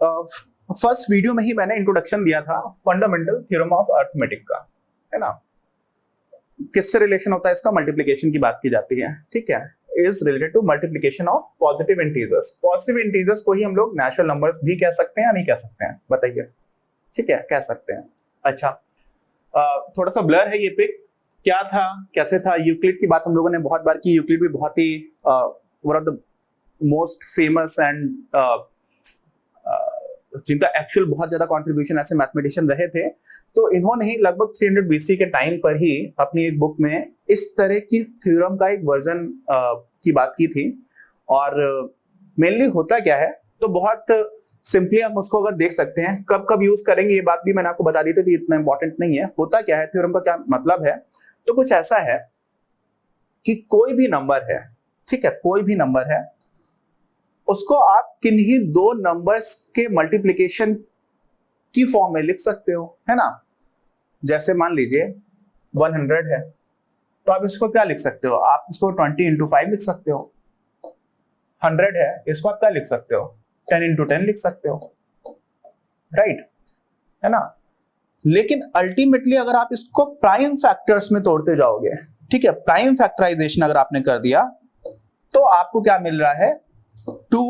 First video में ही मैंने introduction दिया था फंडामेंटल थ्योरम ऑफ अरिथमेटिक का, है ना। किससे रिलेशन होता है इसका? मल्टीप्लिकेशन की बात की जाती है, ठीक है। Is related to multiplication of positive integers. Positive integers को ही हम लोग नेचुरल नंबर्स भी कह सकते हैं या नहीं कह सकते हैं? बताइए। ठीक है, कह सकते हैं। अच्छा, थोड़ा सा ब्लर है ये पिक। क्या था, कैसे था? यूक्लिड की बात हम लोगों ने बहुत बार की। यूक्लिड भी बहुत ही one of the most famous and जिनका एक्चुअल बहुत ज्यादा कंट्रीब्यूशन ऐसे मैथमेटिशियन रहे थे। तो इन्होंने ही लगभग 300 बीसी के टाइम पर ही अपनी एक बुक में इस तरह की थ्योरम का एक वर्जन की बात की थी। और मेनली होता क्या है, तो बहुत सिंपली हम उसको अगर देख सकते हैं, कब कब यूज करेंगे ये बात भी मैंने आपको बता दी थी, इतना इंपॉर्टेंट नहीं है। होता क्या है, थ्योरम का क्या मतलब है, तो कुछ ऐसा है कि कोई भी नंबर है, ठीक है, कोई भी नंबर है, उसको आप किन्हीं दो नंबर्स के मल्टीप्लिकेशन की फॉर्म में लिख सकते हो, है ना। जैसे मान लीजिए 100 है, तो आप इसको क्या लिख सकते हो? आप इसको 20 इंटू 5 लिख सकते हो। 100 है, इसको आप क्या लिख सकते हो? 10 इंटू 10 लिख सकते हो, राइट, है ना। लेकिन अल्टीमेटली अगर आप इसको प्राइम फैक्टर्स में तोड़ते जाओगे, ठीक है, प्राइम फैक्टराइजेशन अगर आपने कर दिया, तो आपको क्या मिल रहा है? 2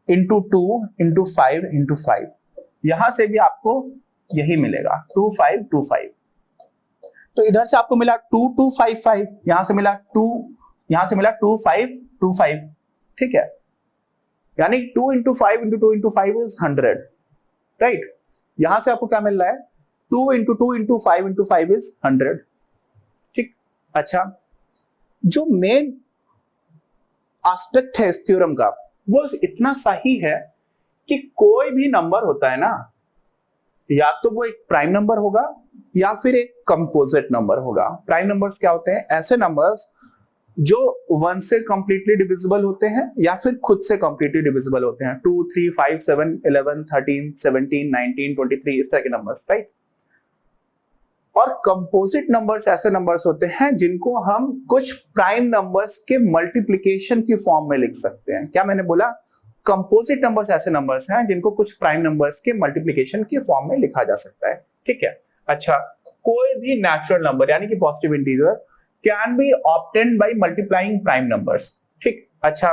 इंटू 2 इंटू 5 इंटू 5। यहां से भी आपको यही मिलेगा, 2 5 2 5। तो इधर से आपको मिला 2 2 5 5, यहां से मिला 2, यहां से मिला 2 5 2 5, ठीक है। यानी 2 into 5 into 2 into 5 is 100, right. यहां से आपको क्या मिल रहा है? 2 इंटू 2 इंटू 5 इंटू 5 इज 100, ठीक। अच्छा, जो मेन एस्पेक्ट है इस थ्योरम का, वो इतना सही है कि कोई भी नंबर होता है ना, या तो वो एक प्राइम नंबर होगा या फिर एक कंपोजिट नंबर होगा। प्राइम नंबर्स क्या होते हैं? ऐसे नंबर्स जो 1 से कंप्लीटली डिविजिबल होते हैं या फिर खुद से कंप्लीटली डिविजिबल होते हैं। 2 3 5 7 11 13 17 19 23 इस तरह के नंबर्स, राइट। और कंपोजिट नंबर्स ऐसे नंबर्स होते हैं जिनको हम कुछ प्राइम नंबर्स के मल्टीप्लिकेशन की फॉर्म में लिख सकते हैं। क्या मैंने बोला? कंपोजिट नंबर्स ऐसे नंबर्स हैं जिनको कुछ प्राइम नंबर्स के मल्टीप्लिकेशन की फॉर्म में लिखा जा सकता है, ठीक है। अच्छा, कोई भी नेचुरल नंबर यानी कि positive integer can be obtained by multiplying prime numbers, ठीक। अच्छा,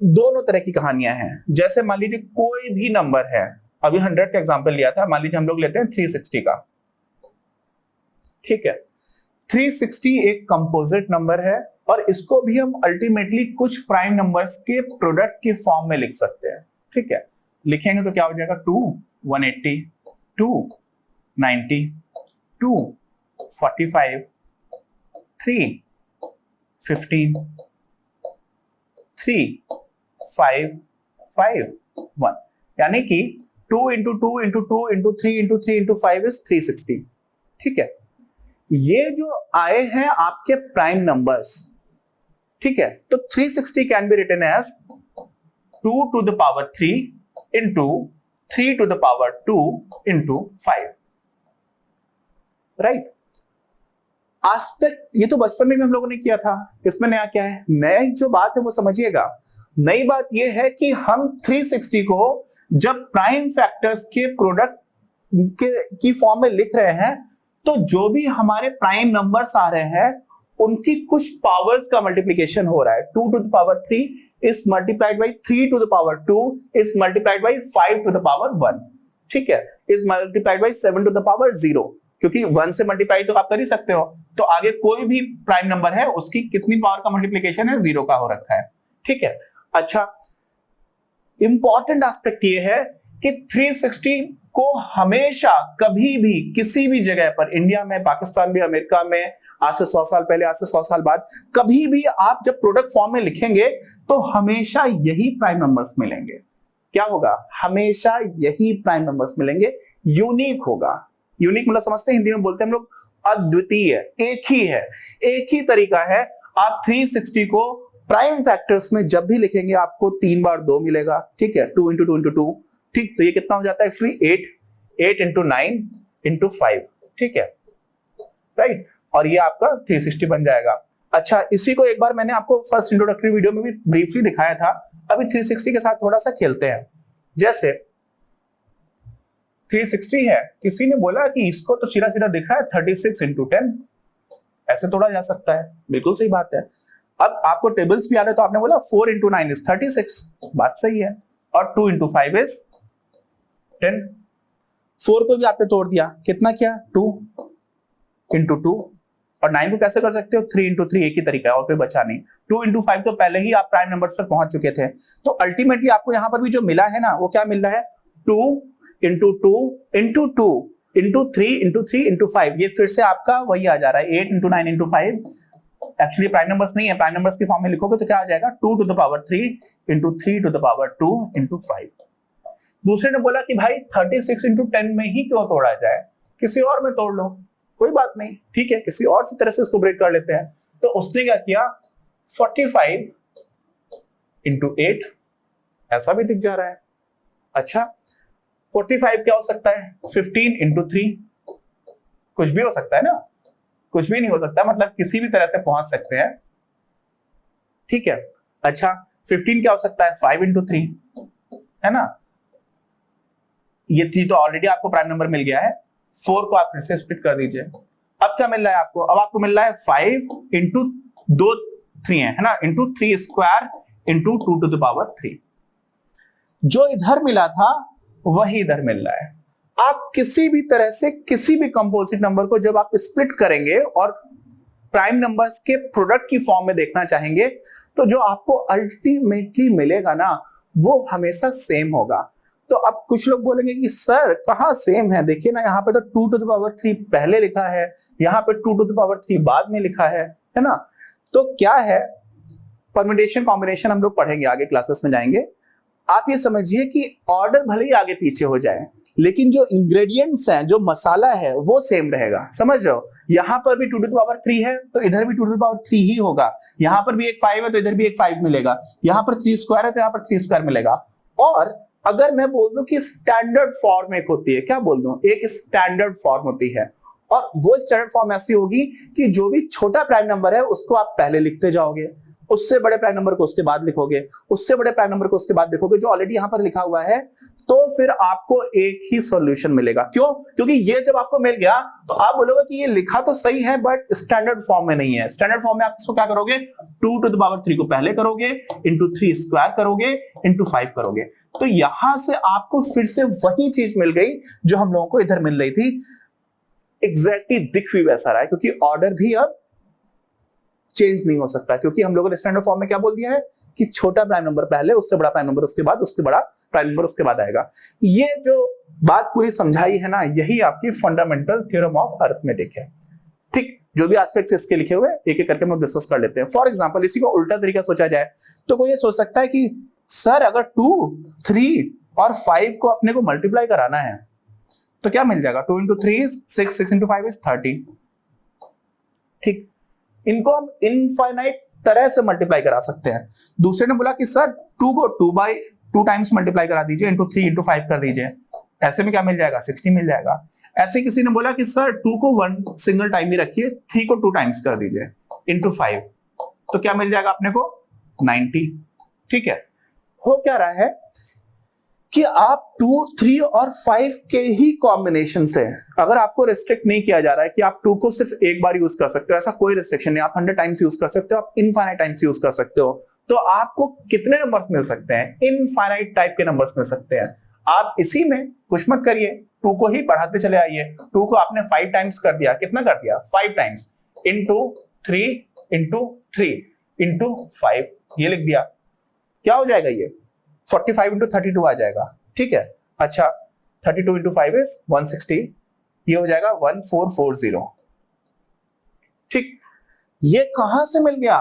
दोनों तरह की कहानियां हैं। जैसे मान लीजिए कोई भी नंबर है, अभी 100 का एग्जांपल लिया था, मान लीजिए हम लोग लेते हैं 360 का, ठीक है। 360 एक कंपोजिट नंबर है और इसको भी हम अल्टीमेटली कुछ प्राइम नंबर्स के प्रोडक्ट की फॉर्म में लिख सकते हैं, ठीक है। लिखेंगे तो क्या हो जाएगा? 2 180 2 90 2 45 3 15 3 5 5 1, यानी कि 2 into 2 into 2 into 3 into 3 into 5 is 360, ठीक है। ये जो आए हैं आपके प्राइम नंबर्स, ठीक है, तो 360 can be written as 2 to the power 3 into 3 to the power 2 into 5, right. Aspect ये तो बचपन में भी हम लोगों ने किया था, इसमें नया क्या है? नई जो बात है वो समझिएगा। नई बात ये है कि हम 360 को जब प्राइम फैक्टर्स के प्रोडक्ट की फॉर्म में लिख रहे हैं, तो जो भी हमारे प्राइम नंबर्स आ रहे हैं उनकी कुछ पावर्स का मल्टीप्लिकेशन हो रहा है। 2 to the power 3 is multiplied by 3 to the power 2 is multiplied by 5 to the power 1, ठीक है, is multiplied by 7 to the power 0, क्योंकि 1 से मल्टीप्लाई तो आप कर ही सकते हो। तो आगे कोई भी प्राइम नंबर है उसकी कितनी पावर का मल्टीप्लिकेशन है? 0 का हो रखा है, ठीक है। अच्छा, इंपॉर्टेंट एस्पेक्ट ये है कि 360 को हमेशा कभी भी किसी भी जगह पर, इंडिया में, पाकिस्तान में, अमेरिका में, आज से 100 साल पहले, आज से 100 साल बाद, कभी भी आप जब प्रोडक्ट फॉर्म में लिखेंगे तो हमेशा यही प्राइम नंबर्स मिलेंगे। क्या होगा? हमेशा यही प्राइम नंबर्स मिलेंगे। यूनिक होगा। यूनिक मतलब समझते हैं, हिंदी में बोलते हैं हम लोग अद्वितीय, एक ही है, एक ही तरीका है। आप 360 को प्राइम फैक्टर्स में जब भी लिखेंगे आपको 3 बार 2 मिलेगा, ठीक है, 2 इंटू 2 इंटू 2, ठीक। तो ये कितना हो जाता है एक्चुअली? 8 इंटू 9 इंटू 5, ठीक है, राइट। और ये आपका 360 बन जाएगा। अच्छा, इसी को एक बार मैंने आपको फर्स्ट इंट्रोडक्टरी वीडियो में भी ब्रीफली दिखाया था। अभी 360 के साथ थोड़ा सा खेलते हैं। जैसे 360 है, किसी ने बोला कि इसको तो सीधा सीधा दिख रहा है 36 इंटू 10, ऐसे तोड़ा जा सकता है, बिल्कुल सही बात है। अब आपको टेबल्स भी आ रहे हैं, तो आपने बोला 4 इंटू 9 इज 36, बात सही है, और 2 इंटू 5 इज 10। 4 को भी आपने तोड़ दिया, कितना किया 2 इंटू 2, और 9 को कैसे कर सकते हो 3 इंटू 3, एक ही तरीका है और कोई बचा नहीं। 2 इंटू 5 तो पहले ही आप प्राइम नंबर्स पर पहुंच चुके थे, तो अल्टीमेटली आपको यहां पर भी जो मिला है ना, वो क्या मिल रहा है 2 into 2 into 2 into 3 into 3 into 5, ये फिर से आपका वही आ जा रहा है 8 into 9 into 5। Actually prime numbers नहीं है, प्राइम नंबर्स की फॉर्म में लिखोगे तो क्या आ जाएगा 2 to the power 3 into 3 to the power 2 into 5। दूसरे ने बोला कि भाई 36 इंटू 10 में ही क्यों तोड़ा जाए, किसी और में तोड़ लो, कोई बात नहीं, ठीक है, किसी और सी तरह से इसको ब्रेक कर लेते हैं। तो उसने क्या किया 45 इंटू 8, ऐसा भी दिख जा रहा है। अच्छा 45 क्या हो सकता है 15 इंटू 3, कुछ भी हो सकता है ना, कुछ भी नहीं हो सकता, मतलब किसी भी तरह से पहुंच सकते हैं, ठीक है। अच्छा 15 क्या हो सकता है 5 इंटू 3, है ना, ये 3 तो ऑलरेडी आपको प्राइम नंबर मिल गया है, 4 को आप फिर से स्प्लिट कर दीजिए। अब क्या मिल रहा है आपको, अब आपको मिल रहा है 5 इंटू 2 3 है ना, into 3 square into 2 to the power 3। जो इधर मिला था वही इधर मिल रहा है। आप किसी भी तरह से किसी भी कंपोजिट नंबर को जब आप स्प्लिट करेंगे और प्राइम नंबर्स के प्रोडक्ट की फॉर्म में देखना चाहेंगे, तो जो आपको अल्टीमेटली मिलेगा ना, वो हमेशा सेम होगा। तो अब कुछ लोग बोलेंगे कि सर कहां सेम है, देखिए ना यहाँ पे तो 2 टू द पावर 3 पहले लिखा है, यहाँ पे 2 टू द पावर 3 बाद में लिखा है ना। तो क्या है परम्यूटेशन कॉम्बिनेशन हम लोग पढ़ेंगे, आगे क्लासेस में जाएंगे। आप ये समझिए कि ऑर्डर भले ही आगे पीछे हो जाए, लेकिन जो इंग्रेडिएंट्स हैं, जो मसाला है, वो सेम रहेगा, समझ रहे हो। यहाँ पर भी 2 टू द पावर 3 है तो इधर भी 2 टू द पावर 3 ही होगा, यहाँ पर भी एक 5 है तो इधर भी एक 5 मिलेगा, यहाँ पर 3 स्क्वायर है तो यहाँ पर 3 स्क्वायर मिलेगा। और अगर मैं बोल दूं कि स्टैंडर्ड फॉर्म एक होती है, क्या बोल दूं, एक स्टैंडर्ड फॉर्म होती है, और वो स्टैंडर्ड फॉर्म ऐसी होगी कि जो भी छोटा प्राइम नंबर है उसको आप पहले लिखते जाओगे, उससे बड़े प्राइम नंबर को उसके बाद लिखोगे, उससे बड़े प्राइम नंबर को उसके बाद लिखोगे, जो ऑलरेडी यहां पर लिखा हुआ है, तो फिर आपको एक ही सॉल्यूशन मिलेगा। क्यों, क्योंकि ये जब आपको मिल गया तो आप बोलोगे कि ये लिखा तो सही है बट स्टैंडर्ड फॉर्म में नहीं है। स्टैंडर्ड फॉर्म में आप इसको क्या करोगे 2 टू द पावर 3 को पहले करोगे, इंटू 3 स्क्वायर करोगे, इंटू 5 करोगे, तो यहां से आपको फिर से वही चीज मिल गई जो हम लोगों को इधर मिल रही थी। एग्जैक्टली दिख भी वैसा रहा है, क्योंकि ऑर्डर भी अब चेंज नहीं हो सकता, क्योंकि हम लोगों ने स्टैंडर्ड फॉर्म में क्या बोल दिया है कि छोटा प्राइम नंबर पहले, उससे बड़ा प्राइम नंबर उसके बाद, उसके बड़ा प्राइम नंबर उसके बाद आएगा। ये जो बात पूरी समझाई है ना, यही आपकी फंडामेंटल थ्योरम ऑफ अरिथमेटिक है। ठीक, जो भी एस्पेक्ट्स इसके लिखे हुए एक एक करके हम डिस्कस कर लेते हैं। फॉर एग्जांपल इसी को उल्टा तरीका सोचा जाए तो कोई ये सोच सकता है कि सर अगर 2, 3 और 5 को अपने को मल्टीप्लाई कराना है तो क्या मिल जाएगा, 2 इंटू 3 इज 6, 6 इंटू 5 इज 30। ठीक, इनको हम इनफाइनाइट तरह से मल्टीप्लाई करा सकते हैं। दूसरे ने बोला कि सर 2 को 2 टाइम्स मल्टीप्लाई करा दीजिए, इंटू 3 इंटू 5 कर दीजिए, ऐसे में क्या मिल जाएगा 60 मिल जाएगा। ऐसे किसी ने बोला कि सर 2 को 1 सिंगल टाइम ही रखिए, 3 को 2 टाइम्स कर दीजिए, इंटू 5, तो क्या मिल जाएगा अपने को 90। ठीक है, हो क्या रहा है कि आप 2, 3 और 5 के ही कॉम्बिनेशन से, अगर आपको रिस्ट्रिक्ट नहीं किया जा रहा है कि आप 2 को सिर्फ एक बार यूज कर सकते हो, ऐसा कोई रिस्ट्रिक्शन नहीं, आप 100 टाइम्स यूज कर सकते हो, आप इनफाइनाइट टाइम्स यूज कर सकते हो, तो आपको कितने नंबर्स मिल सकते हैं, इनफाइनाइट टाइप के नंबर्स मिल सकते हैं। आप इसी में कुछ मत करिए, 2 को ही बढ़ाते चले आइए। 2 को आपने 5 टाइम्स कर दिया, कितना कर दिया 5 टाइम्स, इंटू 3 इंटू 3 इंटू 5, ये लिख दिया, क्या हो जाएगा ये 45 इंटू 32 आ जाएगा। ठीक है, अच्छा 32 इंटू 5 इज 160, ये हो जाएगा 1440। ठीक, ये कहां से मिल गया,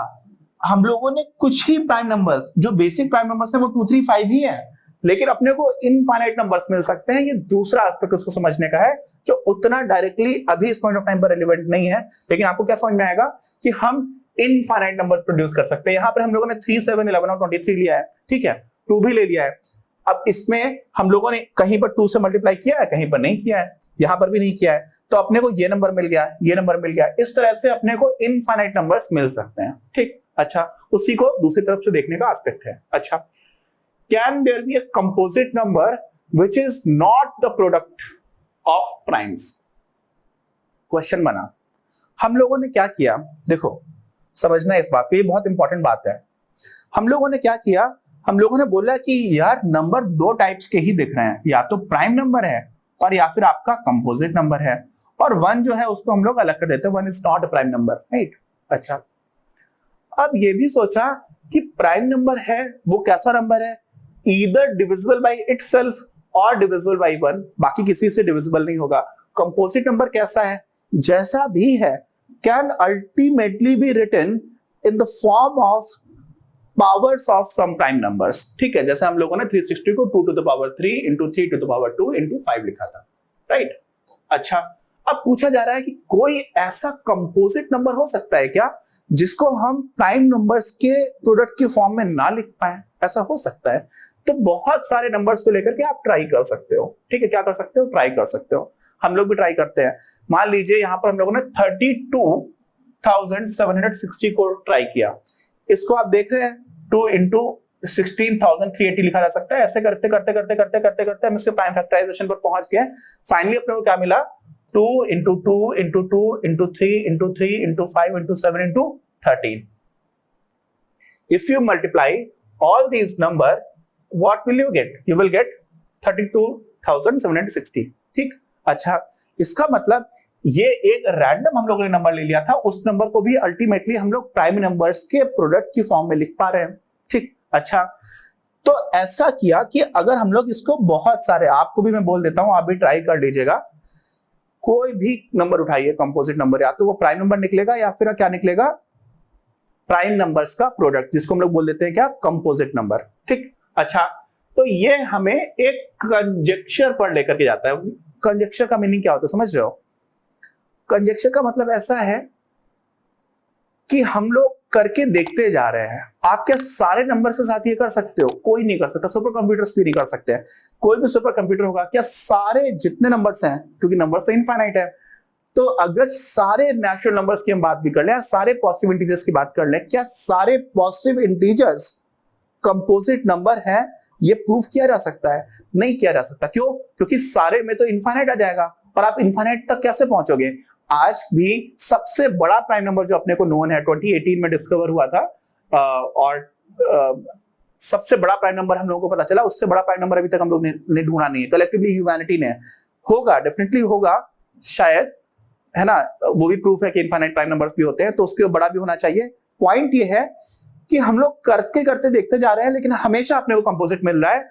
हम लोगों ने कुछ ही प्राइम नंबर्स, जो बेसिक प्राइम नंबर्स है वो 2, 3, 5 ही है, लेकिन अपने को इनफाइनाइट नंबर्स मिल सकते हैं। ये दूसरा एस्पेक्ट उसको समझने का है, जो उतना डायरेक्टली अभी इस पॉइंट ऑफ टाइम पर रेलेवेंट नहीं है, लेकिन आपको क्या समझ में आएगा कि हम इनफाइनाइट नंबर्स प्रोड्यूस कर सकते हैं। यहां पर हम लोगों ने 3, 7, 11 और 23 लिया है, ठीक है, 2 भी ले लिया है। अब इसमें हम लोगों ने कहीं पर 2 से मल्टीप्लाई किया है, कहीं पर नहीं किया है, यहां पर भी नहीं किया है, तो अपने को ये नंबर मिल गया, ये नंबर मिल गया। इस तरह से अपने को इनफाइनाइट नंबर्स मिल सकते हैं। ठीक, अच्छा, उसी को दूसरी तरफ से देखने का एस्पेक्ट है। अच्छा, can there be a composite number which is not the product of primes? Question बना। हम लोगों ने क्या किया, देखो समझना इस बात को, ये बहुत इंपॉर्टेंट बात है। हम लोगों ने क्या किया, हम लोगों ने बोला कि यार नंबर दो टाइप्स के ही दिख रहे हैं, या तो प्राइम नंबर है और या फिर आपका कंपोजिट नंबर है, और वन जो है उसको हम लोग अलग कर देते हैं, one is not a prime number, right. अच्छा, अब ये भी सोचा कि प्राइम नंबर है वो कैसा नंबर है, ईदर डिविजिबल बाय इटसेल्फ और डिविजिबल बाय वन, बाकी किसी से डिविजिबल नहीं होगा। कंपोजिट नंबर कैसा है, जैसा भी है, can ultimately be written in the form of powers of some prime numbers. ठीक है, जैसे हम लोगों ने 360 को 2 to the power 3 into 3 to the power 2 into 5 लिखा था, राइट। अच्छा, अब पूछा जा रहा है कि कोई ऐसा कंपोजिट नंबर हो सकता है क्या जिसको हम प्राइम नंबर्स के प्रोडक्ट के फॉर्म में ना लिख पाए? ऐसा हो सकता है। तो बहुत सारे नंबर्स को लेकर के आप ट्राई कर सकते हो। ठीक है, क्या कर सकते हो, ट्राई कर सकते हो। हम लोग भी ट्राई करते हैं। मान लीजिए यहां पर हम लोगों ने 32,760 को ट्राई किया। इसको आप देख रहे हैं 2 into 16,380 लिखा जा सकता है। ऐसे करते करते करते करते करते करते हम इसके प्राइम फैक्टराइजेशन पर पहुंच गए। फाइनली अपने को क्या मिला, 2 into 2 into 2 into 3 into 3 into 5 into 7 into 13. If you multiply all these number, what will you get? You will get 32,760. ठीक, अच्छा, इसका मतलब ये एक रैंडम हम लोगों ने नंबर ले लिया था, उस नंबर को भी अल्टीमेटली हम लोग प्राइम नंबर्स के प्रोडक्ट की फॉर्म में लिख पा रहे हैं। ठीक, अच्छा, तो ऐसा किया कि अगर हम लोग इसको बहुत सारे, आपको भी मैं बोल देता हूं, आप भी ट्राई कर लीजिएगा, कोई भी नंबर उठाइए कंपोजिट नंबर, या तो वो प्राइम नंबर निकलेगा या फिर क्या निकलेगा, प्राइम नंबर्स का प्रोडक्ट, जिसको हम लोग बोल देते हैं क्या, कंपोजिट नंबर। ठीक, अच्छा, तो ये हमें एक कंजक्चर पर लेकर के जाता है। कंजक्चर का मीनिंग क्या होता है समझ रहे हो? कंजक्चर का मतलब ऐसा है कि हम लोग करके देखते जा रहे हैं। आप क्या सारे नंबर के साथ ये कर सकते हो? कोई नहीं कर सकता। सुपर कंप्यूटर्स भी नहीं कर सकते हैं। कोई भी सुपर कंप्यूटर होगा क्या सारे जितने नंबर्स हैं, क्योंकि नंबर्स तो इनफाइनाइट है, तो अगर सारे नेचुरल नंबर्स की हम बात भी कर लें, सारे पॉजिटिव इंटीजर्स की बात कर लें, क्या सारे पॉजिटिव इंटीजर्स कंपोजिट नंबर है? ये प्रूफ किया जा सकता है? नहीं किया जा सकता। क्यों? क्योंकि सारे में तो इनफाइनाइट आ जाएगा, और आप इनफाइनाइट तक कैसे पहुंचोगे? आज भी सबसे बड़ा प्राइम नंबर जो अपने को नोन है, 2018 में डिस्कवर हुआ था, और सबसे बड़ा प्राइम नंबर हम लोगों को पता चला, उससे बड़ा प्राइम नंबर अभी तक हम लोग ने ढूंढा नहीं है, कलेक्टिवली ह्यूमैनिटी ने। होगा, डेफिनेटली होगा शायद, है ना, वो भी प्रूफ है कि इनफाइनाइट प्राइम नंबर्स भी होते हैं, तो उसके बड़ा भी होना चाहिए। पॉइंट ये है कि हम लोग करते करते देखते जा रहे हैं, लेकिन हमेशा अपने को कंपोजिट मिल रहा है।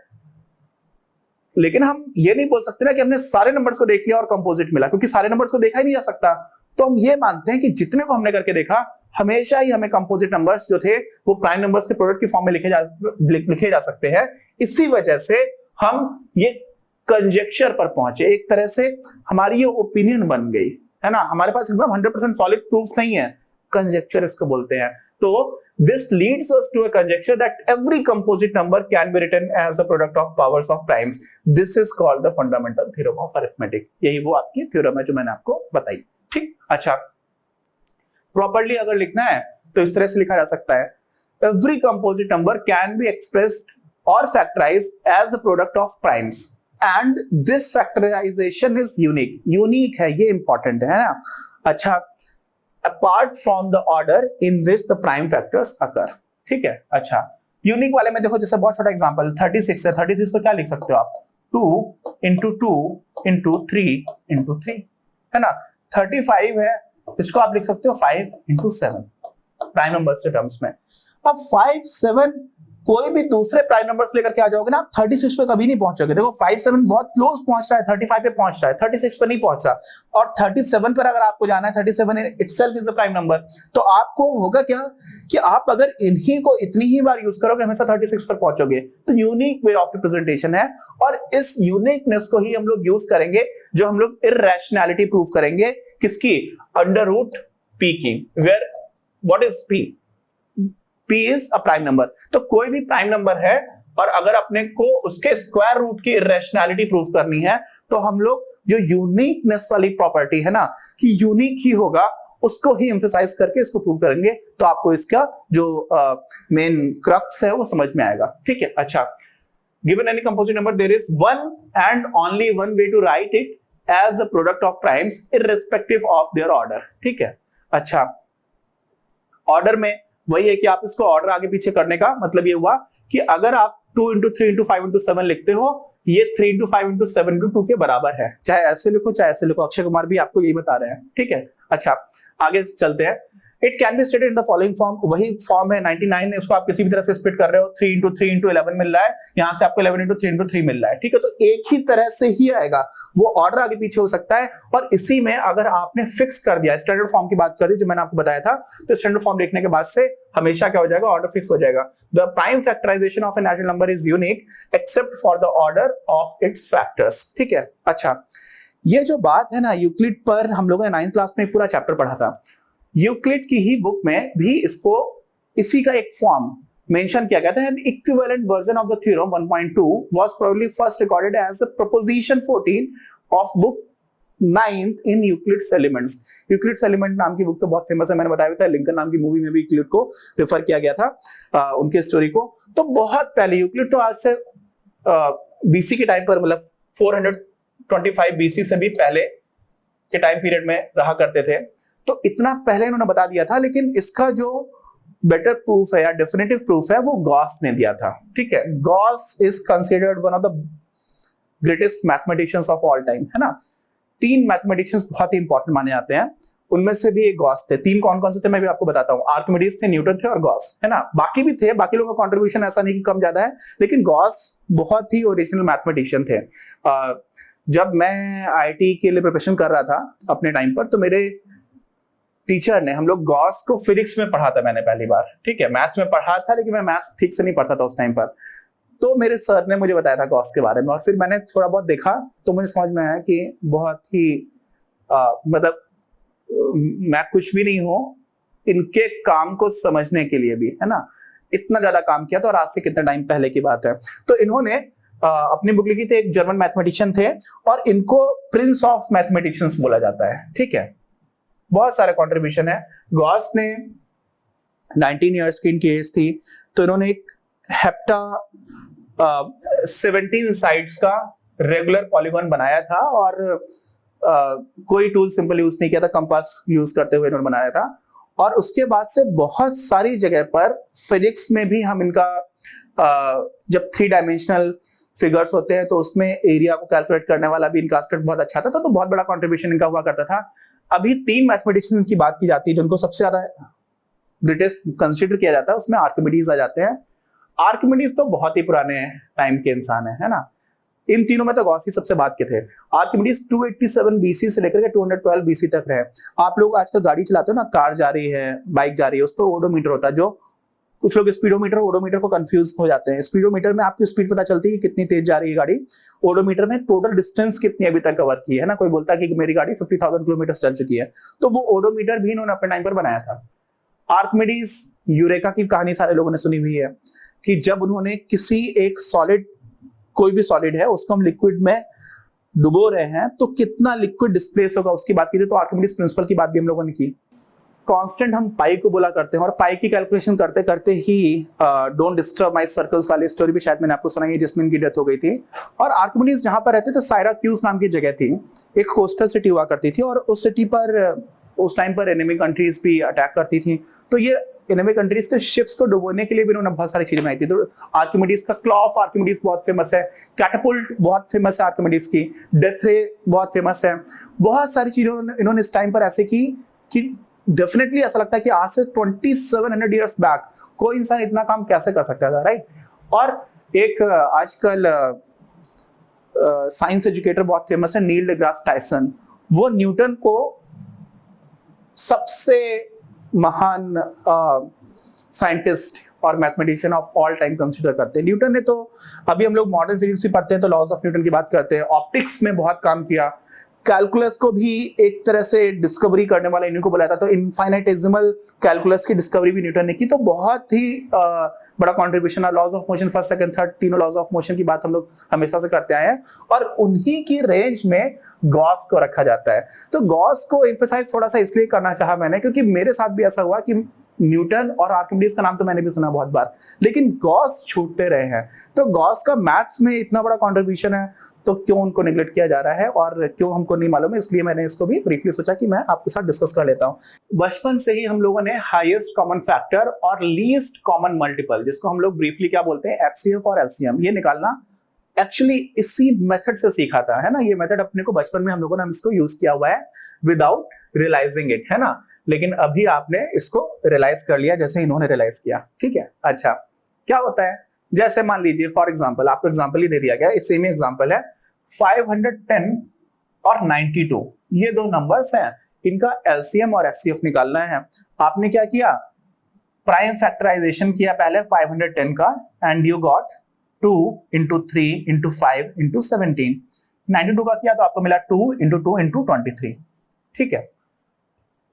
लेकिन हम ये नहीं बोल सकते ना कि हमने सारे नंबर्स को देख लिया और कंपोजिट मिला, क्योंकि सारे नंबर्स को देखा ही नहीं जा सकता। तो हम ये मानते हैं कि जितने को हमने करके देखा, हमेशा ही हमें कंपोजिट नंबर्स जो थे वो प्राइम नंबर्स के प्रोडक्ट की फॉर्म में लिखे जा सकते हैं। इसी वजह से हम ये कंजेक्चर पर पहुंचे। एक तरह से हमारी ये ओपिनियन बन गई, है ना। हमारे पास एकदम 100% सॉलिड प्रूफ नहीं है, कंजेक्चर इसको बोलते हैं। तो this leads us to a conjecture that every composite number can be written as the product of powers of primes. This is called the fundamental theorem of arithmetic. यही वो आपकी theorem है जो मैंने आपको बताई। ठीक, अच्छा, प्रॉपर्ली अगर लिखना है तो इस तरह से लिखा जा सकता है, every composite number can be expressed or factorized as the product of primes, and this factorization is unique. Unique है, ये important है ना। अच्छा, apart from the order in which the prime factors occur. ठीक है, अच्छा, यूनिक वाले में देखो, जैसे बहुत छोटा एग्जांपल 36 है। 36 को क्या लिख सकते हो आप, 2 into 2 into 3 into 3, है ना। 35 है, इसको आप लिख सकते हो 5 into 7 प्राइम नंबर्स के टर्म्स में। अब 5, 7 कोई भी दूसरे प्राइम नंबर्स लेकर के आ जाओगे ना, आप 36 पे कभी नहीं पहुंचोगे। देखो 5, 7 बहुत क्लोज पहुंच रहा है, 35 पे पहुंच रहा है, 36 पे नहीं पहुंच रहा। और 37 पर अगर आपको जाना है, 37 itself is a prime number, तो आपको होगा क्या कि आप अगर इन्हीं को इतनी ही बार यूज करोगे, हमेशा 36 पर पहुंचोगे। तो यूनिक वे ऑफ रिप्रेजेंटेशन है, और इस यूनिकनेस को ही हम लोग यूज करेंगे जो हम लोग इरैशनैलिटी प्रूव करेंगे। किसकी? अंडर रूट पी की, where what is P? P is a prime number। तो कोई भी प्राइम नंबर है, और अगर अपने को उसके स्क्वायर रूट की इरैशनैलिटी प्रूव करनी है, तो हम लोग जो यूनिकनेस वाली प्रॉपर्टी है ना, कि यूनिक ही होगा, उसको ही एम्फसाइज करके इसको प्रूव करेंगे। तो आपको इसका जो मेन क्रक्स है वो समझ में आएगा। ठीक है, अच्छा, given any composite number there is one and only one way to write it as a product of primes irrespective of their order. ठीक है, अच्छा ऑर्डर में वही है कि आप इसको ऑर्डर आगे पीछे करने का मतलब ये हुआ कि अगर आप 2 into 3 into 5 into 7 लिखते हो, ये 3 into 5 into 7 into 2 के बराबर है, चाहे ऐसे लिखो चाहे ऐसे लिखो। अक्षय कुमार भी आपको यही बता रहे हैं, ठीक है। अच्छा आगे चलते हैं। It can be stated in the following form, वही फॉर्म है 99, इसको आप किसी भी तरह से स्प्लिट कर रहे हो, 3 into 3 into 11 मिल रहा है, यहाँ से आपको 11 into 3 into 3 मिल रहा है, ठीक है। तो एक ही तरह से ही आएगा, वो ऑर्डर आगे पीछे हो सकता है। और इसी में अगर आपने फिक्स कर दिया, स्टैंडर्ड फॉर्म की बात कर दी जो मैंने आपको बताया था, तो स्टैंडर्ड फॉर्म लिखने के बाद से हमेशा क्या हो जाएगा, ऑर्डर फिक्स हो जाएगा। The prime factorisation of a natural number is unique except for the order of its factors, ठीक है। अच्छा ये जो बात है ना, यूक्लिड पर हम लोगों ने 9th क्लास में एक पूरा चैप्टर पढ़ा था, यूक्लिड की ही बुक में भी इसको इसी का एक फॉर्म मेंशन किया गया था। An equivalent version of the theorem 1.2 was probably first recorded as a proposition 14 of book 9th in Euclid's elements. Euclid's element नाम की बुक तो बहुत फेमस है, मैंने बताया था, लिंकन नाम की मूवी में भी यूक्लिड को रेफर किया गया था, उनके स्टोरी को। तो बहुत पहले यूक्लिड तो आज से बीसी के टाइम पर, मतलब 425 बीसी से भी पहले के टाइम पीरियड में रहा करते थे, तो इतना पहले इन्होंने बता दिया था। लेकिन इसका जो बेटर प्रूफ है या डेफिनेटिव प्रूफ है वो गॉस ने दिया था, ठीक है। Gauss is considered one of the greatest mathematicians of all time, है ना। 3 मैथमेटिशियंस बहुत ही इंपॉर्टेंट माने जाते हैं, उनमें से भी एक गॉस थे। 3 कौन कौन से थे मैं भी आपको बताता हूँ, आर्किमिडीज थे, न्यूटन थे और गॉस, है ना। बाकी भी थे, बाकी लोगों का कंट्रीब्यूशन ऐसा नहीं कि कम ज्यादा है, लेकिन गॉस बहुत ही ओरिजिनल मैथमेटिशियन थे। जब मैं आईआईटी के लिए प्रिपरेशन कर रहा था अपने टाइम पर, तो मेरे टीचर ने, हम लोग गॉस को फिजिक्स में पढ़ा था मैंने पहली बार, ठीक है। मैथ्स में पढ़ा था लेकिन मैं मैथ्स ठीक से नहीं पढ़ता था उस टाइम पर, तो मेरे सर ने मुझे बताया था गॉस के बारे में, और फिर मैंने थोड़ा बहुत देखा तो मुझे समझ में आया कि बहुत ही मतलब मैं कुछ भी नहीं हूं इनके काम को समझने के लिए भी, है ना। इतना ज्यादा काम किया था, और आज से कितना टाइम पहले की बात है। तो इन्होंने अपनी बुक लिखी थी, एक जर्मन मैथमेटिशियन थे, और इनको प्रिंस ऑफ मैथमेटिशियंस बोला जाता है, ठीक है। बहुत सारे कंट्रीब्यूशन है। गॉस ने 19 इयर्स की इनकी एज थी, तो इन्होंने एक हेप्टा 17 साइड्स का रेगुलर पॉलीगॉन बनाया था, और कोई टूल सिंपल यूज नहीं किया था, कंपास यूज करते हुए इन्होंने बनाया था। और उसके बाद से बहुत सारी जगह पर फिजिक्स में भी हम इनका जब 3 डायमेंशनल फिगर्स होते हैं तो उसमें एरिया को कैलकुलेट करने वाला भी इनका एस्पेक्ट बहुत अच्छा था, तो बहुत बड़ा कंट्रीब्यूशन इनका हुआ करता था। अभी 3 मैथमेटिशियंस की बात की जाती है जिनको सबसे ज्यादा ग्रेटेस्ट कंसीडर किया जाता है, उसमें आर्किमिडीज आ जाते हैं। आर्किमिडीज तो बहुत ही पुराने टाइम के इंसान है ना। इन तीनों में तो गॉस ही सबसे बाद के थे। आर्किमिडीज 287 बीसी से लेकर के 212 बीसी तक रहे। आप लोग आजकल गाड़ी चलाते हो ना, कार जा रही है, बाइक जा रही है, उस पर ओडोमीटर होता है, जो कुछ लोग स्पीडोमीटर ओडोमीटर को कंफ्यूज हो जाते हैं। स्पीडोमीटर में आपकी स्पीड पता चलती है कि कितनी तेज जा रही है गाड़ी, ओडोमीटर में टोटल डिस्टेंस कितनी अभी तक कवर की है ना। कोई बोलता है कि मेरी गाड़ी 50,000 किलोमीटर चल चुकी है, तो वो ओडोमीटर भी इन्होंने अपने टाइम पर बनाया था। आर्किमिडीज यूरेका की कहानी सारे लोगों ने सुनी हुई है, कि जब उन्होंने किसी एक सॉलिड, कोई भी सॉलिड है, उसको हम लिक्विड में डुबो रहे हैं तो कितना लिक्विड डिस्प्लेस होगा उसकी बात की थी। तो आर्किमिडीज प्रिंसिपल की बात भी हम लोगों ने की। कांस्टेंट हम पाई को बोला करते हैं, और पाई की कैलकुलेशन करते करते ही डोंट डिस्टर्ब माय सर्कल्स वाली स्टोरी भी शायद मैंने आपको सुनाई है, जिसमें इनकी डेथ हो गई थी। और आर्किमिडीज जहां पर रहते थे, साइराक्यूज नाम की जगह थी, एक कोस्टल सिटी हुआ करती थी, और उस सिटी पर उस टाइम पर एनिमी कंट्रीज भी अटैक करती थी। तो ये एनिमी कंट्रीज के शिप्स को डुबोने के लिए भी इन्होंने बहुत सारी चीजें बनाई थी। तो आर्किमिडीज का क्लॉ ऑफ आर्किमिडीज बहुत फेमस है, कैटापुल्ट बहुत फेमस है आर्किमिडीज की, डेथ रे बहुत फेमस है। बहुत सारी चीजें इन्होंने इस टाइम पर ऐसे की कि डेफिनेटली ऐसा लगता है कि आज से 2700 ईयर्स बैक कोई इंसान इतना काम कैसे कर सकता था, राइट। और एक आजकल साइंस एजुकेटर बहुत फेमस है, नील डिग्रास टायसन। वो न्यूटन को सबसे महान साइंटिस्ट और mathematician of all time consider करते हैं। न्यूटन ने तो, अभी हम लोग मॉडर्न फिजिक्स भी पढ़ते हैं तो लॉज ऑफ न्यूटन की बात करते हैं, ऑप्टिक्स में बहुत काम किया, कैलकुलस को भी एक तरह से डिस्कवरी करने वाला इन्हीं को बुलाया था। तो इनफाइनाइटेसिमल कैलकुलस की डिस्कवरी भी न्यूटन ने की। तो बहुत ही बड़ा कंट्रीब्यूशन है। Laws of motion first second third तीनों लॉज ऑफ मोशन की बात हम लोग हमेशा से करते आए हैं, और उन्हीं की रेंज में गॉस को रखा जाता है। तो गॉस को एम्फसाइज थोड़ा सा इसलिए करना चाहा मैंने, क्योंकि मेरे साथ भी ऐसा हुआ कि न्यूटन और आर्किमिडीज का नाम तो मैंने भी सुना बहुत बार, लेकिन गॉस छूटते रहे हैं। तो गॉस का मैथ्स में इतना बड़ा कंट्रीब्यूशन है, तो क्यों उनको नेग्लेक्ट किया जा रहा है और क्यों हमको नहीं मालूम है, इसलिए मैंने इसको भी ब्रीफली सोचा कि मैं आपके साथ डिस्कस कर लेता हूं। बचपन से ही हम लोगों ने हाईएस्ट कॉमन फैक्टर और लीस्ट कॉमन मल्टीपल, जिसको हम लोग ब्रीफली क्या बोलते हैं, एचसीएफ और एलसीएम, ये निकालना एक्चुअली इसी मेथड से सीखा था, है ना। ये मेथड अपने को बचपन में हम लोगों ने इसको यूज किया हुआ है विदाउट रियलाइजिंग इट, है ना। लेकिन अभी आपने इसको रियलाइज कर लिया जैसे इन्होंने रियलाइज किया, ठीक है। अच्छा, क्या होता है, जैसे मान लीजिए फॉर एग्जांपल, आपको एग्जांपल ही दे दिया गया, सेम ही एग्जांपल है 510 और 92, ये दो नंबर्स हैं, इनका एलसीएम और एचसीएफ निकालना है। आपने क्या किया, प्राइम फैक्टराइजेशन किया पहले 510 का, and you got 2 into 3 into 5 into 17। 92 का किया तो आपको मिला 2 into 2 into 23, ठीक है।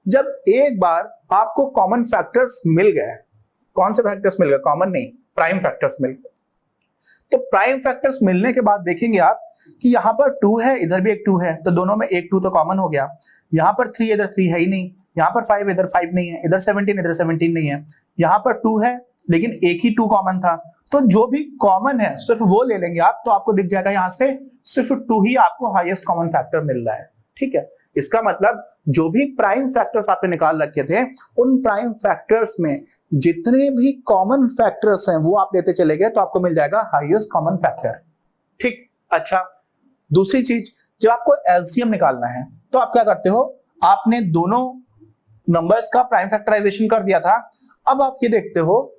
जब एक बार आपको कॉमन फैक्टर्स मिल गए, कौन से फैक्टर्स मिल गए, कॉमन नहीं, प्राइम फैक्टर्स मिल गए, तो प्राइम फैक्टर्स मिलने के बाद देखेंगे आप कि यहां पर 2 है, इधर भी एक 2 है, तो दोनों में एक 2 तो कॉमन हो गया। यहां पर 3, इधर 3 है ही नहीं, यहां पर 5, इधर 5 नहीं है, इधर 17, इधर 17 नहीं है, यहां पर 2 है लेकिन एक ही 2 कॉमन था, तो जो भी कॉमन है सिर्फ वो ले लेंगे आप, तो आपको दिख जाएगा यहां से सिर्फ 2 ही आपको हाईएस्ट कॉमन फैक्टर मिल रहा है, ठीक है। इसका मतलब जो भी प्राइम फैक्टर्स आपने निकाल रखे थे, उन प्राइम फैक्टर्स में जितने भी कॉमन फैक्टर्स हैं वो आप लेते चले गए, तो आपको मिल जाएगा हाईएस्ट कॉमन फैक्टर, ठीक। अच्छा, दूसरी चीज, जब आपको एलसीएम निकालना है तो आप क्या करते हो, आपने दोनों नंबर्स का प्राइम फैक्टराइजेशन कर दिया था, अब आप ये देखते हो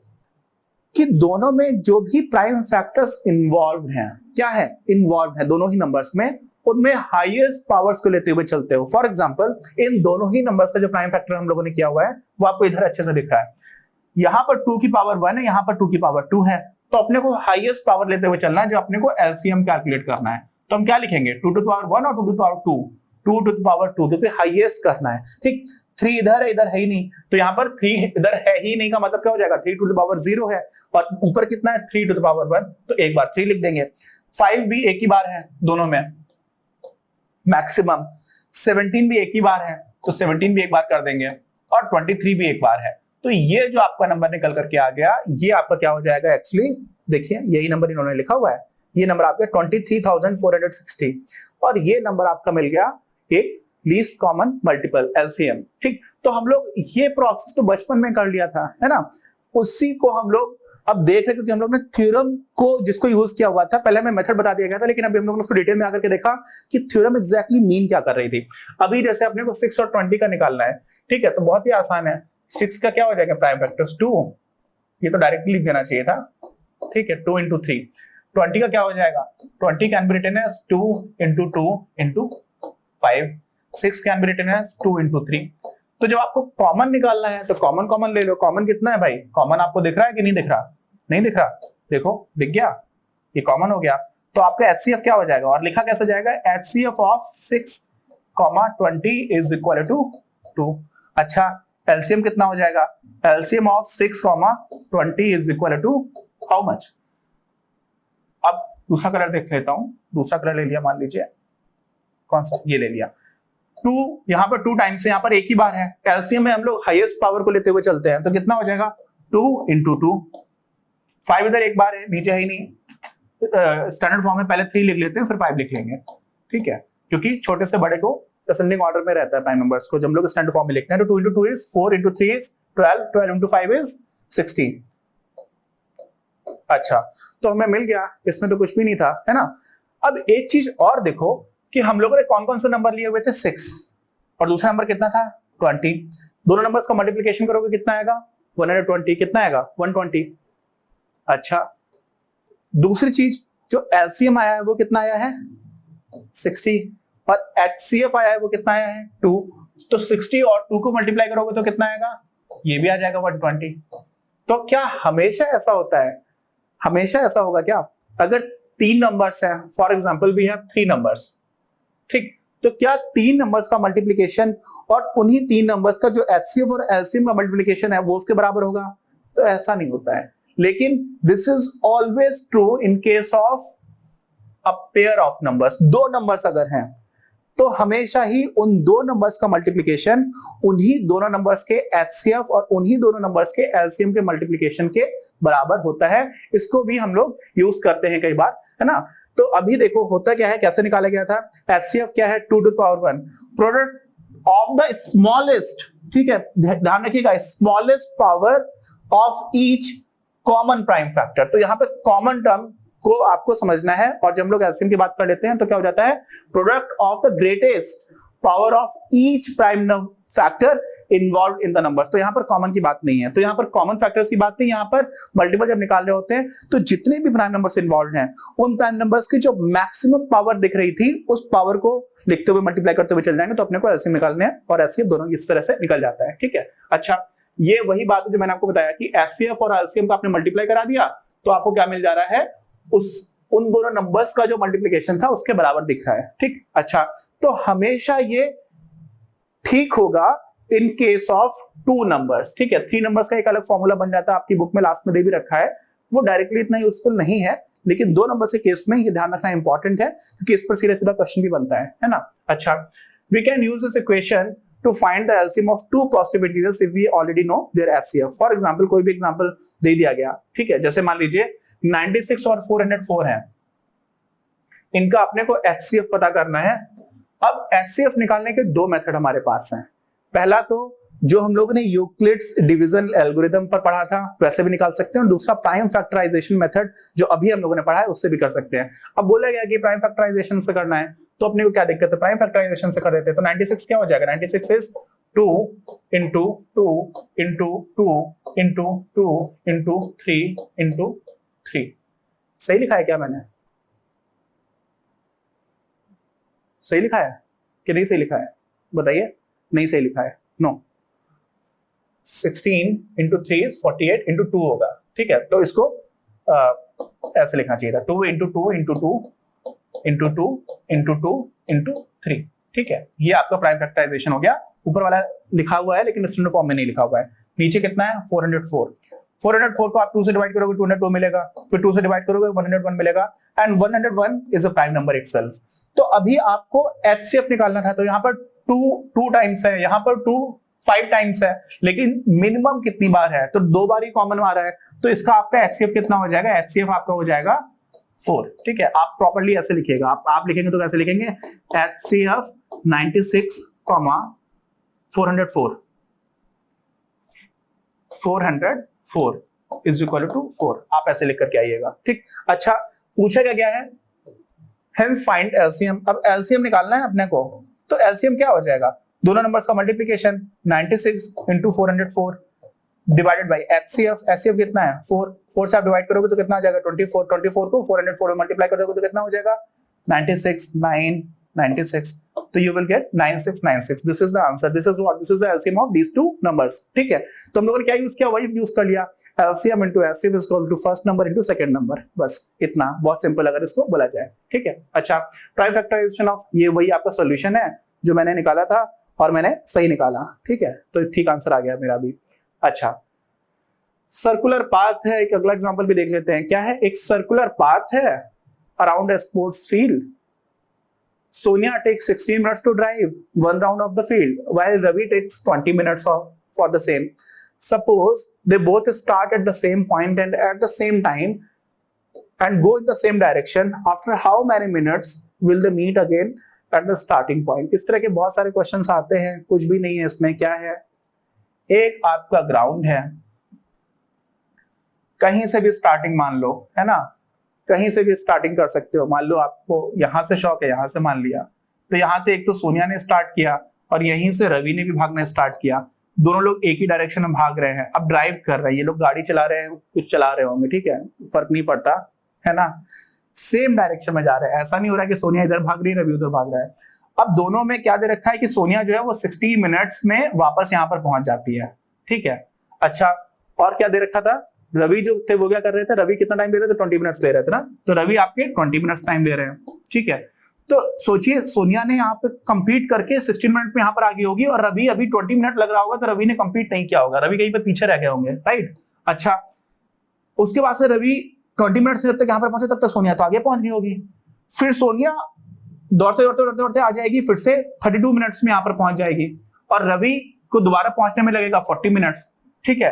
कि दोनों में जो भी प्राइम फैक्टर्स इन्वॉल्व हैं, क्या है, इन्वॉल्व है दोनों ही नंबर्स में, उनमें हाईएस्ट पावर्स को लेते हुए चलते हो। फॉर एग्जांपल, इन दोनों ही नंबर्स का जो प्राइम फैक्टर हम लोगों ने किया हुआ है वो आपको इधर अच्छे से दिख रहा है, यहां पर 2 की पावर 1 है, यहां पर 2 की पावर 2 है, तो अपने को हाईएस्ट पावर लेते हुए चलना है, जो अपने को एलसीएम कैलकुलेट करना है। तो हम क्या लिखेंगे, 2 टू द पावर 1 और 2 to the power 2, 2 to the power 2, क्योंकि हाईएस्ट करना है, ठीक। 3 इधर है, इधर है ही नहीं, तो यहाँ पर 3 इधर है ही नहीं का मतलब क्या हो जाएगा, 3 टू द पावर 0 है, और ऊपर कितना है, 3 टू द पावर 1, तो एक बार 3 लिख देंगे। 5 भी एक ही बार है दोनों में मैक्सिमम, 17 भी एक ही बार है, तो 17 भी एक बार कर देंगे, और 23 भी एक बार है। तो ये जो आपका नंबर निकल करके आ गया, ये आपका क्या हो जाएगा, एक्चुअली देखिए यही नंबर इन्होंने लिखा हुआ है, ये नंबर आपका 23,460, और ये नंबर आपका मिल गया एक लीस्ट कॉमन मल्टीपल एलसीएम, ठीक। तो हम लोग ये प्रोसेस तो बचपन में कर लिया था, है ना, उसी को हम लोग अब देख रहे, क्योंकि हम लोग ने थ्योरम को जिसको यूज किया हुआ था, पहले हमें मेथड बता दिया गया था, लेकिन अभी हम लोग ने उसको डिटेल में आकर के देखा कि थ्योरम एग्जैक्टली मीन क्या कर रही थी। अभी जैसे अपने को 6 और 20 का निकालना है, ठीक है, तो बहुत ही आसान है। 6 का क्या हो जाएगा, प्राइम फैक्टर्स 2, ये तो डायरेक्टली लिख देना चाहिए था, ठीक है, 2 into 3। 20 का क्या हो जाएगा, 20 can be written as 2 into 2 into 5, 6 can be written as 2 into 3। तो जब आपको कॉमन निकालना है तो कॉमन कॉमन ले लो। कॉमन कितना है भाई, कॉमन आपको दिख रहा है कि नहीं दिख रहा, नहीं दिख रहा, देखो दिख गया, ये कॉमन हो गया, तो आपका एचसीएफ क्या हो जाएगा, और लिखा कैसे जाएगा, HCF of 6, 20 is equal to 2। अच्छा, एलसीएम कितना हो जाएगा, LCM of 6, 20 is equal to how much. अब दूसरा कलर देख लेता हूं, दूसरा कलर ले लिया, मान लीजिए कौन सा, ये ले लिया। 2 यहाँ पर 2 टाइम्स है, यहाँ पर एक ही बार है, एलसीएम में हम लोग हाईएस्ट पावर को लेते हुए चलते हैं, तो कितना हो जाएगा, 2 into 2। 5 इधर एक बार है, नीचे है ही नहीं, स्टैंडर्ड फॉर्म में पहले 3 लिख लेते हैं फिर 5 लिख लेंगे, ठीक है, क्योंकि छोटे से बड़े को असेंडिंग ऑर्डर में रहता है प्राइम नंबर्स को, जब हम लोग स्टैंडर्ड फॉर्म में लिखते हैं, तो 2 into 2 is 4 into 3 is 12, 12 into 5 is 16। अच्छा, तो हमें मिल गया, इसमें तो कुछ भी नहीं था, है ना। अब एक चीज और देखो कि हम लोगों ने कौन कौन से नंबर लिए हुए थे, 6, और दूसरा नंबर कितना था, 20। दोनों नंबर्स का मल्टीप्लिकेशन करोगे कितना आएगा, 120, कितना आएगा, 120। अच्छा, दूसरी चीज जो एलसीएम आया है वो कितना आया है, 60, और एचसीएफ आया है वो कितना आया है, 2। तो 60 और 2 को मल्टीप्लाई करोगे तो कितना आएगा, ये भी आ जाएगा 120। तो क्या हमेशा ऐसा होता है, हमेशा ऐसा होगा क्या, अगर 3 नंबर्स हैं, for example we have 3 numbers, ठीक, तो क्या 3 नंबर्स का मल्टीप्लिकेशन और उन्हीं 3 नंबर्स का जो एचसीएफ और एलसीएम का मल्टीप्लिकेशन है वो उसके बराबर होगा, तो ऐसा नहीं होता है। लेकिन this is always true in case of a pair of numbers, 2 numbers अगर हैं तो हमेशा ही उन दो नंबर्स का मल्टीप्लिकेशन उन्हीं दोनों नंबर्स के एचसीएफ और उन्हीं दोनों नंबर्स के एलसीएम के मल्टीप्लिकेशन के बराबर होता है। इसको भी हम लोग यूज करते हैं कई बार, है ना। तो अभी देखो होता क्या है, कैसे निकाला गया था, एचसीएफ क्या है 2 to the power 1, product of the smallest, ठीक है ध्यान रखिएगा, smallest power of each common prime factor. तो यहाँ पे कॉमन टर्म को आपको समझना है, और जब हम लोग एलसीएम की बात कर लेते हैं तो क्या हो जाता है, product of the greatest power of each prime factor involve in the numbers. तो यहाँ पर कॉमन की बात नहीं है, तो यहाँ पर कॉमन फैक्टर्स की बात नहीं, यहाँ पर मल्टीपल जब निकाल रहे होते हैं तो जितने भी प्राइम नंबर्स इन्वॉल्व हैं उन प्राइम नंबर्स की जो मैक्सिमम पावर दिख रही थी उस पावर को लिखते हुए मल्टीप्लाई करते हुए चल जाएंगे, तो अपने को एलसीएम निकालने हैं और एचसीएफ दोनों इस तरह से निकल जाता है, ठीक है। अच्छा, ये वही बात है जो मैंने आपको बताया कि एचसीएफ और एलसीएम का आपने मल्टीप्लाई करा दिया तो आपको क्या मिल जा रहा है, उन दोनों नंबर्स का जो मल्टीप्लिकेशन था उसके बराबर दिख रहा है, ठीक। अच्छा, तो हमेशा ये ठीक होगा इन केस ऑफ 2 नंबर्स, ठीक है। 3 नंबर्स का एक अलग फॉर्मूला बन जाता है, आपकी बुक में लास्ट में दे भी रखा है, वो डायरेक्टली इतना यूजफुल नहीं है, लेकिन 2 नंबर्स के केस में ये ध्यान रखना इंपॉर्टेंट है क्योंकि इस पर सीधा सीधा क्वेश्चन भी बनता है ना। अच्छा, we can use this equation to find the LCM of two positive integers if we already know their HCF. For example, कोई भी एग्जांपल दे दिया गया, ठीक है, जैसे मान लीजिए 96 और 404 है, इनका अपने को HCF पता करना है। अब HCF निकालने के 2 मेथड हमारे पास हैं। पहला तो जो हम लोगों ने यूक्लिड्स डिवीजन एल्गोरिथम पर पढ़ा था वैसे भी निकाल सकते हैं, और दूसरा प्राइम फैक्टराइजेशन मेथड जो अभी हम लोगों ने पढ़ा है उससे भी कर सकते हैं। अब बोला गया कि प्राइम फैक्टराइजेशन से करना है तो अपने को क्या दिक्कत है, प्राइम फैक्टराइजेशन से कर देते हैं। तो 96 क्या हो जाएगा, 96 is 2 into 2 into 2 into 2 into 3 into 3। सही लिखा है क्या मैंने, सही लिखा है कि नहीं सही लिखा है, बताइए। नहीं सही लिखा है, नो। 16 into 3 is 48 into 2 होगा, ठीक है। तो इसको ऐसे लिखना चाहिए था, 2 into 2 into 2 into 2 into 2 into 3, ठीक है। ये आपका प्राइम फैक्टराइजेशन हो गया। ऊपर वाला लिखा हुआ है लेकिन स्टैंडर्ड फॉर्म में नहीं लिखा हुआ है। नीचे कितना है, 404। 404 को आप 2 से डिवाइड करोगे 202 मिलेगा, फिर 2 से डिवाइड करोगे 101 मिलेगा, and 101 is a prime number itself. तो अभी आपको एचसीएफ निकालना था, तो यहाँ पर 2 टाइम्स है, यहाँ पर 2 5 टाइम्स है, लेकिन मिनिमम कितनी बार है, तो 2 बार ही कॉमन आ रहा है, तो इसका आपका एचसीएफ कितना हो जाएगा, एचसीएफ आपका हो जाएगा 4, ठीक है। आप प्रॉपर्ली ऐसे लिखिएगा, आप लिखेंगे तो कैसे लिखेंगे, HCF 96, 404 इज इक्वल टू 4, आप ऐसे लिख करके आइएगा, ठीक। अच्छा, पूछा क्या गया है, हेंस फाइंड एलसीएम। अब एलसीएम निकालना है अपने को, तो एलसीएम क्या हो जाएगा, दोनों नंबर्स का multiplication 96 into 404 divided by HCF. HCF कितना है, 4 से आप डिवाइड करोगे तो कितना आ जाएगा, 24। 24 को 404 में मल्टीप्लाई कर दोगे तो कितना हो जाएगा, 96 9 96, तो you will get 9696। This is the answer, this is the LCM of these 2 numbers, ठीक है। तो हम लोगों ने क्या यूज किया, वही यूज कर लिया, LCM into HCF is equal to first number into second number, बस इतना, बहुत सिंपल अगर इसको बोला जाए, ठीक है। अच्छा, प्राइम फैक्टराइजेशन ऑफ ये वही आपका सॉल्यूशन है जो मैंने निकाला था और मैंने सही निकाला, ठीक है, तो ठीक आंसर आ गया मेरा भी। अच्छा, सर्कुलर पाथ है, एक अगला एग्जांपल भी देख लेते हैं। क्या है, एक सर्कुलर पाथ है around a sports field. Sonia takes 16 minutes to drive 1 round of the field while Ravi takes 20 minutes for the same. Suppose they both start at the same point and at the same time and go in the same direction. After how many minutes will they meet again at the starting point? इस तरह के बहुत सारे questions आते हैं, कुछ भी नहीं है इसमें। क्या है, एक आपका ग्राउंड है, कहीं से भी स्टार्टिंग मान लो, है ना, कहीं से भी स्टार्टिंग कर सकते हो। मान लो आपको यहां से शौक है, यहां से मान लिया, तो यहां से एक तो सोनिया ने स्टार्ट किया और यहीं से रवि ने भी भागना स्टार्ट किया। दोनों लोग एक ही डायरेक्शन में भाग रहे हैं, अब ड्राइव कर रहे हैं, ये लोग गाड़ी चला रहे हैं, कुछ चला रहे होंगे, ठीक है, फर्क नहीं पड़ता, है ना, सेम डायरेक्शन में जा रहे हैं। ऐसा नहीं हो रहा है कि सोनिया इधर भाग रही है रवि उधर भाग रहा है। अब दोनों में क्या दे रखा है कि सोनिया जो है वो 60 मिनट्स में वापस यहाँ पर पहुंच जाती है, ठीक है। अच्छा, और क्या दे रखा था, रवि जो थे वो क्या कर रहे थे, रवि कितना टाइम ले रहे थे, 20 मिनट्स ले रहे थे ना, तो रवि आपके 20 मिनट्स टाइम ले रहे हैं, ठीक है। तो सोचिए सोनिया ने यहाँ पे कंप्लीट करके 16 मिनट में यहाँ पर आ गई होगी और रवि अभी 20 मिनट लग रहा होगा, तो रवि ने कंप्लीट नहीं किया होगा, रवि कहीं पे पीछे रह गए होंगे, राइट। अच्छा, उसके बाद से रवि 20 मिनट से जब तक यहाँ पर पहुंचे तब तक सोनिया तो आगे पहुंच गई होगी। फिर सोनिया दौड़ते दौड़ते दौड़ते दौड़ते आ जाएगी, फिर से 32 मिनट्स में यहाँ पर पहुंच जाएगी, और रवि को दोबारा पहुंचने में लगेगा 40 मिनट्स। ठीक है,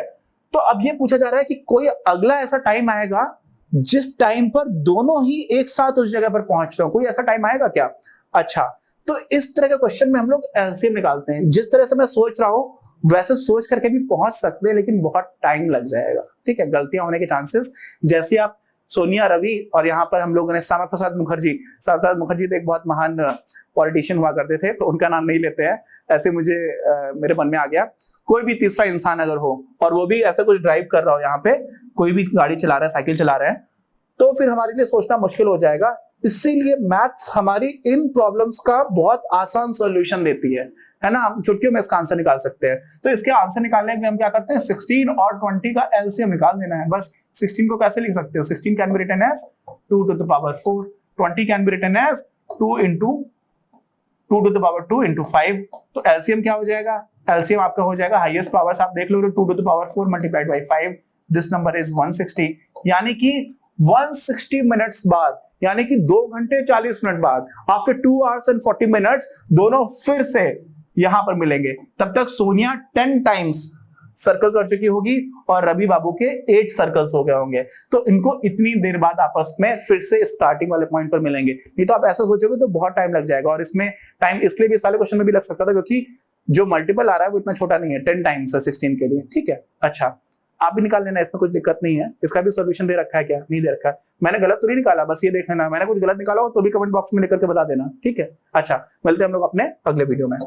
तो अब ये पूछा जा रहा है कि कोई अगला ऐसा टाइम आएगा जिस टाइम पर दोनों ही एक साथ उस जगह पर पहुंच रहे हो, कोई ऐसा टाइम आएगा क्या? अच्छा, तो इस तरह के क्वेश्चन में हम लोग एलसीएम निकालते हैं। जिस तरह से मैं सोच रहा हूं वैसे सोच करके भी पहुंच सकते हैं, लेकिन बहुत टाइम लग जाएगा। ठीक है, गलतियां होने के चांसेस, जैसे आप सोनिया, रवि, और यहाँ पर हम लोगों ने श्यामा प्रसाद मुखर्जी, श्यामा प्रसाद मुखर्जी तो एक बहुत महान पॉलिटिशियन हुआ करते थे, तो उनका नाम नहीं लेते हैं, ऐसे मुझे मेरे मन में आ गया। कोई भी तीसरा इंसान अगर हो और वो भी ऐसा कुछ ड्राइव कर रहा हो, यहाँ पे कोई भी गाड़ी चला रहा है, साइकिल चला रहा है, तो फिर हमारे लिए सोचना मुश्किल हो जाएगा। इसीलिए मैथ्स हमारी इन प्रॉब्लम्स का बहुत आसान सॉल्यूशन देती है ना। हम चुटकियों में इसका आंसर निकाल सकते हैं। तो इसके आंसर निकालने के लिए हम क्या करते हैं, 16 और 20 का एलसीएम निकाल देना है बस। 16 को कैसे लिख सकते हो, 16 can be written as 2 to the power 4, 20 can be written as 2 to the power 2 into 5। तो एलसीएम क्या हो जाएगा, एलसीएम आपका हो जाएगा, हाईएस्ट पावर्स आप देख लो, 2 to the power 4 multiplied by 5, this number is 160। यानी कि 160 मिनट्स बाद, यानी कि 2 घंटे 40 मिनट बाद, आफ्टर 2 hours and 40 minutes, दोनों फिर से यहां पर मिलेंगे। तब तक सोनिया 10 टाइम्स सर्कल कर चुकी होगी और रवि बाबू के 8 सर्कल्स हो गए होंगे। तो इनको इतनी देर बाद आपस में फिर से स्टार्टिंग वाले पॉइंट पर मिलेंगे। नहीं तो आप ऐसा सोचोगे तो बहुत टाइम लग जाएगा, और इसमें टाइम इसलिए भी इस वाले क्वेश्चन में भी लग सकता था क्योंकि जो मल्टीपल आ रहा है वो इतना छोटा नहीं है, 10 टाइम्स है 16 के लिए। ठीक है, अच्छा आप भी निकाल लेना, इसमें कुछ दिक्कत नहीं है। इसका भी सॉल्यूशन दे रखा है क्या, नहीं दे रखा है, मैंने गलत तो नहीं निकाला, बस ये देख लेना। मैंने कुछ गलत निकाला हो तो भी कमेंट बॉक्स में लिख करके बता देना। ठीक है, अच्छा मिलते हैं हम लोग अपने अगले वीडियो में।